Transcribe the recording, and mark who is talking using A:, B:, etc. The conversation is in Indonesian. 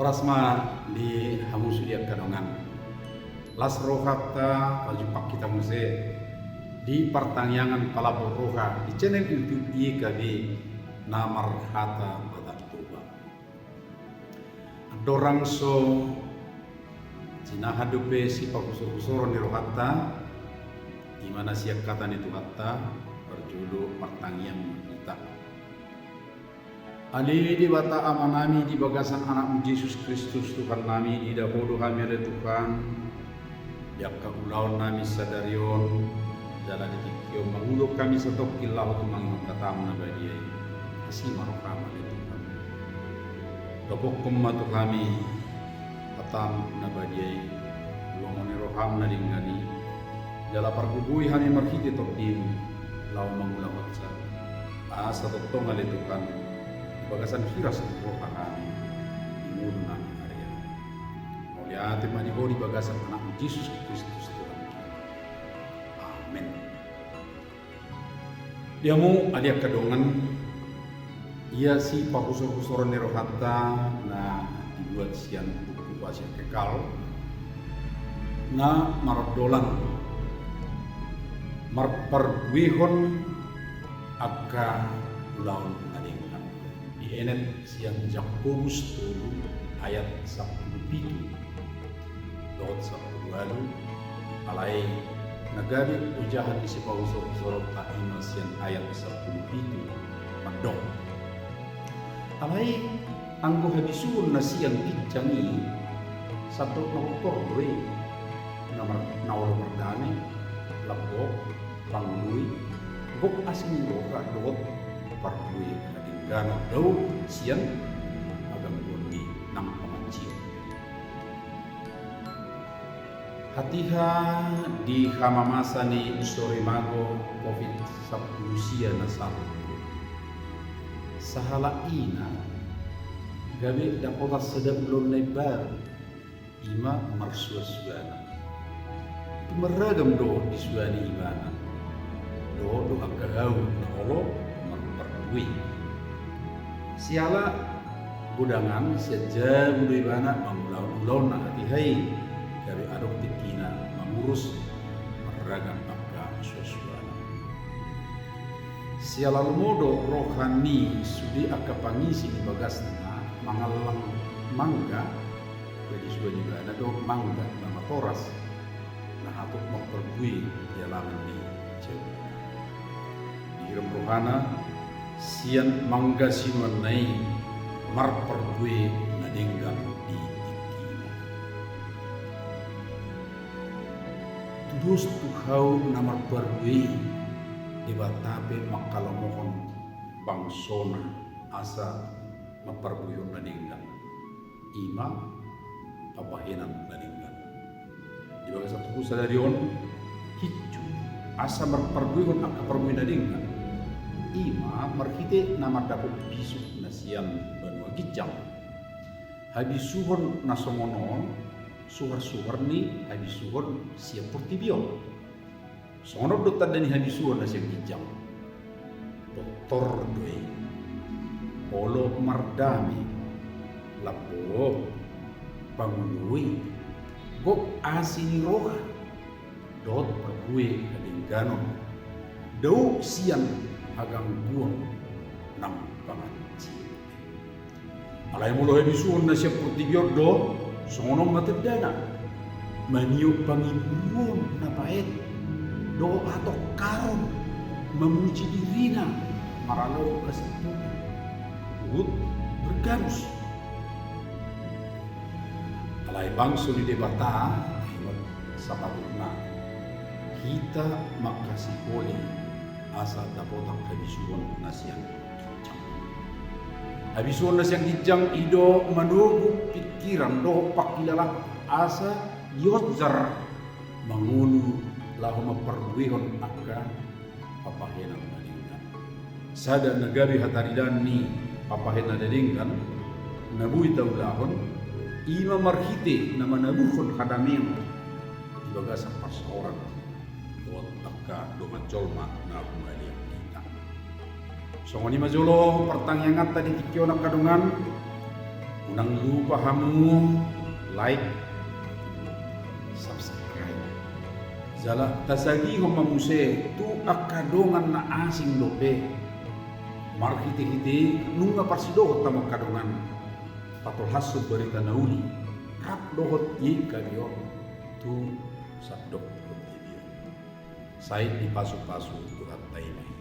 A: Lasma di hamusu dia kadongan. Las rohata pajupak kita muse di pertanyaan palapor roha di channel YouTube IKB Namar Hata Badak Tuba. Dorang so cina hadupe si pakusur-kusur ni rohata di mana siap kata itu hatta berjudul pertanyaan kita. Ali di bata amanami di bagasan anak Yesus Kristus Tuhan nami di dahulu kami ada Tuhan yak kaulaon nami sadarion jalan dikio manguluk kami setok kilau tu mangingat katam nabadiai kasih marokam ali Tuhan dopok kumatu kami katam nabadiai lomoni roham nadingani jala pargubui kami marhiti tokdim lau mangulawat sa asa totong ali Tuhan bagasan hiras roh kami di mulut nami area. Muliatin maniho di bagasan anak Yesus Kristus Tuhan. Amin. Diamu adia kadongan ia si pakusur-kusuran ni rohata na dibuat siang buku siang kekal na mardolan marperwihon akka ulaun enet siang Jakobus tulu ayat 10 Lot 10 alai nagari ujahan di sipawusor ta'ima siang ayat 10 madong alai anggo habisun na siang pijangi satu noktor doi namar nawal mardani labok panglui bok asing roka dot parpui gana daw siang agam gondi nang pamancian. Hatiha di hamamasa ni sore mago COVID-19 na satu. Sahala ina gabi dapat sedang belum lebar ima marsua-suana. Meragam do di suani imana. Do agagaw na olo marparwi. Siala budangan saja budaya bana mengulau-ulau na hatihai dari adok tikina mengurus meragam apa suasana. Siala lumodo rohani sudi akka pangisi di bagasna mangalang mangga jadi sudah bana do mangga nama toras nah atuk mempergui jalanan di cewek di rohana sian mangga simanai marpergue nadenggang di ikima. Terus tuhau namar pergue debatape makalamohon bangsona asa maperguyon nadenggang ima papahenan nadenggang. Di bagai satu sadarion hiju asa marperguyon akka pergue nadenggang ima marhite nama dapur bisu nasian banua gijang habisuhon nasomono suhar ni habisuhon siap portibio sono dotan dani habisuhon nasian gijang doktor doi polo mardami lapo bangunui gok asini roha dot pergue kadingganon dau sian agang buang nang panganci. Alai mulo habisuon na siya portibior do, sonong matedana. Maniuk pangibuon na paet, do atok karon, memuji dirina, maralo kasipunan. Ut berganus. Alai bangso di debata, sapatuna, kita makasih boleh asa dapotak habisuon nasiang kijang. Habisuon nasiang kijang ido manugu pikiran do pakilala asa yodjar mangunu lahu maperwihon akka papahenan nadinggan. Sada nagabi hataridan ni papahenan nadinggan nabui taulahon ima marhite nama nabuhon kadamian di bagasan pasaoran akka do mancolma na kumali kita. So ngoni majolo pertanyaan tadi tikyo nak kadungan Unang lupa hamu like, subscribe. Zala tasagi ho mamuse tu akadongan na asing lope. Markiti-kiti nunga parsidohot tamo kadongan. Patol hasud berita nauli. Kap dohot i kagyo tu sabdok video. Saya di pasu-pasu Tuhan taimai.